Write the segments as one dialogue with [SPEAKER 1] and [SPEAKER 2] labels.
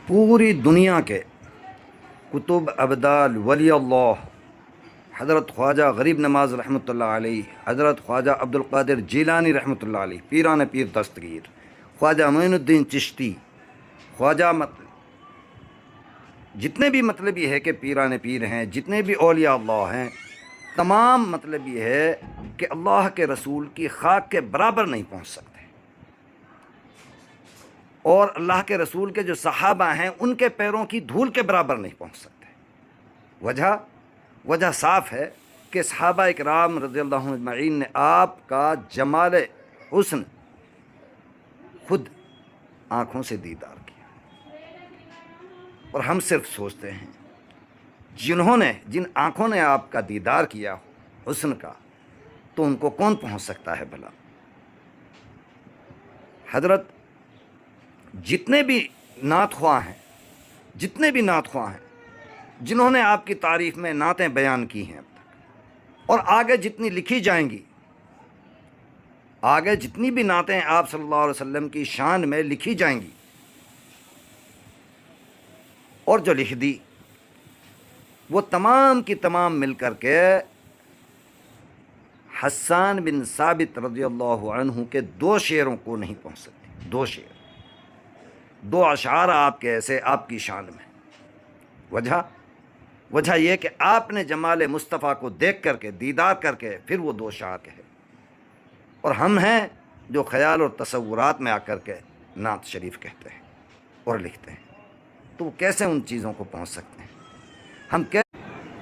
[SPEAKER 1] پوری دنیا کے کتب ابدال ولی اللہ حضرت خواجہ غریب نواز رحمۃ اللہ علیہ، حضرت خواجہ عبد القادر جیلانی رحمۃ اللہ علیہ، پیران پیر دستگیر، خواجہ معین الدین چشتی، خواجہ جتنے بھی مطلب یہ ہے کہ پیران پیر ہیں، جتنے بھی اولیاء اللہ ہیں، تمام مطلب یہ ہے کہ اللہ کے رسول کی خاک کے برابر نہیں پہنچ سکتے، اور اللہ کے رسول کے جو صحابہ ہیں ان کے پیروں کی دھول کے برابر نہیں پہنچ سکتے۔ وجہ صاف ہے کہ صحابہ اکرام رضی اللہ عنہم اجمعین نے آپ کا جمال حسن خود آنکھوں سے دیدار کیا، اور ہم صرف سوچتے ہیں جن آنکھوں نے آپ کا دیدار کیا حسن کا، تو ان کو کون پہنچ سکتا ہے بھلا۔ حضرت جتنے بھی نعت خواہ ہیں جنہوں نے آپ کی تعریف میں نعتیں بیان کی ہیں اب تک، اور آگے جتنی لکھی جائیں گی، آگے جتنی بھی نعتیں آپ صلی اللہ علیہ وسلم کی شان میں لکھی جائیں گی، اور جو لکھ دی وہ تمام کی تمام مل کر کے حسان بن ثابت رضی اللہ عنہ کے 2 شعروں کو نہیں پہنچ سکتی۔ 2 شعر، 2 اشعار آپ کے ایسے آپ کی شان میں۔ وجہ یہ کہ آپ نے جمال مصطفیٰ کو دیکھ کر کے، دیدار کر کے پھر وہ 2 اشعار کہے، اور ہم ہیں جو خیال اور تصورات میں آ کر کے نعت شریف کہتے ہیں اور لکھتے ہیں، تو وہ کیسے ان چیزوں کو پہنچ سکتے ہیں؟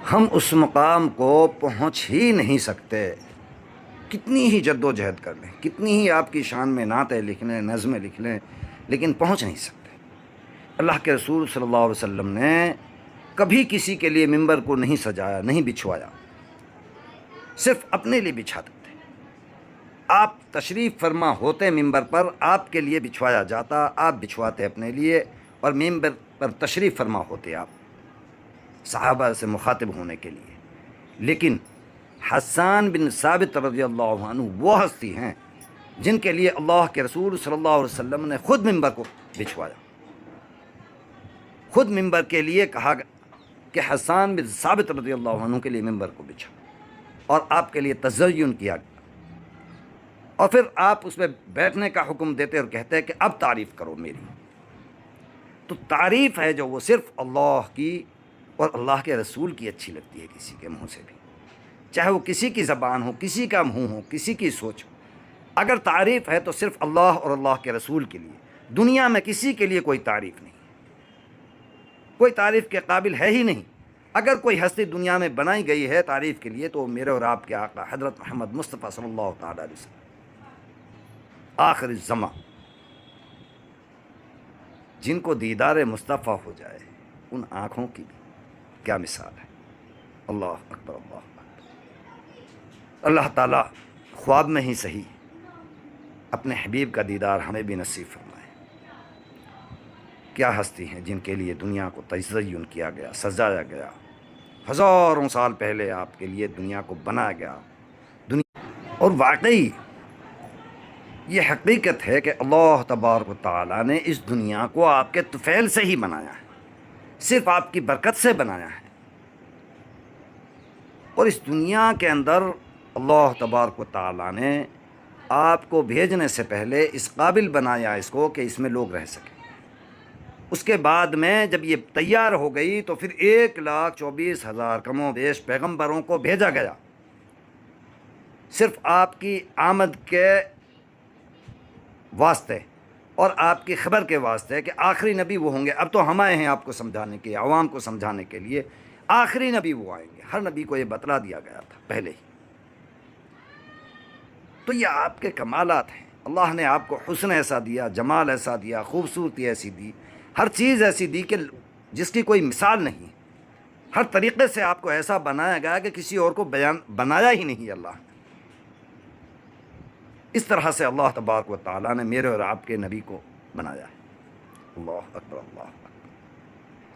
[SPEAKER 1] ہم اس مقام کو پہنچ ہی نہیں سکتے، کتنی ہی جد و جہد کر لیں، کتنی ہی آپ کی شان میں نعتیں لکھ لیں، نظمیں لکھ لیں، لیکن پہنچ نہیں سکتے۔ اللہ کے رسول صلی اللہ علیہ وسلم نے کبھی کسی کے لیے ممبر کو نہیں سجایا، نہیں بچھوایا، صرف اپنے لیے بچھاتے تھے۔ آپ تشریف فرما ہوتے ممبر پر، آپ کے لیے بچھوایا جاتا، آپ بچھواتے اپنے لیے، اور ممبر پر تشریف فرما ہوتے آپ صحابہ سے مخاطب ہونے کے لیے۔ لیکن حسان بن ثابت رضی اللہ عنہ وہ ہستی ہیں جن کے لیے اللہ کے رسول صلی اللہ علیہ وسلم نے خود ممبر کو بچھوایا، خود ممبر کے لیے کہا کہ حسان بن ثابت رضی اللہ عنہ کے لیے ممبر کو بچھا، اور آپ کے لیے تزین کیا گیا، اور پھر آپ اس پہ بیٹھنے کا حکم دیتے اور کہتے کہ اب تعریف کرو میری۔ تو تعریف ہے جو وہ صرف اللہ کی اور اللہ کے رسول کی اچھی لگتی ہے، کسی کے منہ سے بھی، چاہے وہ کسی کی زبان ہو، کسی کا منہ ہو، کسی کی سوچ ہو۔ اگر تعریف ہے تو صرف اللہ اور اللہ کے رسول کے لیے، دنیا میں کسی کے لیے کوئی تعریف نہیں، کوئی تعریف کے قابل ہے ہی نہیں۔ اگر کوئی ہستی دنیا میں بنائی گئی ہے تعریف کے لیے، تو میرے اور آپ کے آقا حضرت محمد مصطفیٰ صلی اللہ تعالی علیہ وسلم، آخر الزماں، جن کو دیدار مصطفیٰ ہو جائے، ان آنکھوں کی بھی کیا مثال ہے۔ اللہ اکبر، اللہ اکبر۔ اللہ تعالیٰ خواب میں ہی صحیح اپنے حبیب کا دیدار ہمیں بھی نصیب فرمائے۔ کیا ہستی ہیں جن کے لیے دنیا کو تزین کیا گیا، سجایا گیا، ہزاروں سال پہلے آپ کے لیے دنیا کو بنایا گیا۔ اور واقعی یہ حقیقت ہے کہ اللہ تبارک و تعالیٰ نے اس دنیا کو آپ کے طفیل سے ہی بنایا ہے، صرف آپ کی برکت سے بنایا ہے، اور اس دنیا کے اندر اللہ تبارک و تعالیٰ نے آپ کو بھیجنے سے پہلے اس قابل بنایا اس کو کہ اس میں لوگ رہ سکیں۔ اس کے بعد میں جب یہ تیار ہو گئی تو پھر 1,24,000 کم و بیش پیغمبروں کو بھیجا گیا، صرف آپ کی آمد کے واسطے اور آپ کی خبر کے واسطے کہ آخری نبی وہ ہوں گے۔ اب تو ہم آئے ہیں آپ کو سمجھانے کے، عوام کو سمجھانے کے لیے، آخری نبی وہ آئیں گے۔ ہر نبی کو یہ بتلا دیا گیا تھا پہلے ہی۔ تو یہ آپ کے کمالات ہیں، اللہ نے آپ کو حسن ایسا دیا، جمال ایسا دیا، خوبصورتی ایسی دی، ہر چیز ایسی دی کہ جس کی کوئی مثال نہیں۔ ہر طریقے سے آپ کو ایسا بنایا گیا کہ کسی اور کو بنایا ہی نہیں اللہ نے۔ اس طرح سے اللہ تبارک و تعالیٰ نے میرے اور آپ کے نبی کو بنایا ہے۔ اللہ اکبر، اللہ اکبر۔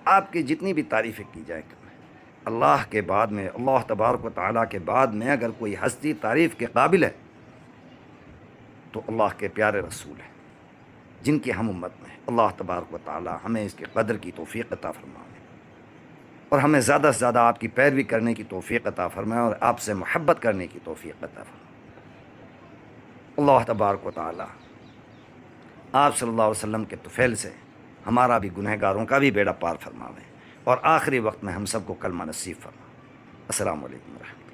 [SPEAKER 1] آپ کی جتنی بھی تعریفیں کی جائیں، اللہ کے بعد میں، اللہ تبارک و تعالیٰ کے بعد میں اگر کوئی ہستی تعریف کے قابل ہے تو اللہ کے پیارے رسول ہیں۔ جن کی ہم امت میں ہیں۔ اللہ تبارک و تعالی ہمیں اس کی قدر کی توفیق عطا فرمائے اور ہمیں زیادہ سے زیادہ آپ کی پیروی کرنے کی توفیق عطا فرمائے اور آپ سے محبت کرنے کی توفیق عطا فرمائے۔ اللہ تبارک و تعالی آپ صلی اللہ علیہ وسلم کے طفیل سے ہمارا بھی گنہگاروں کا بھی بیڑا پار فرماوے اور آخری وقت میں ہم سب کو کلمہ نصیب فرمائے۔ السلام علیکم ورحمۃ اللہ۔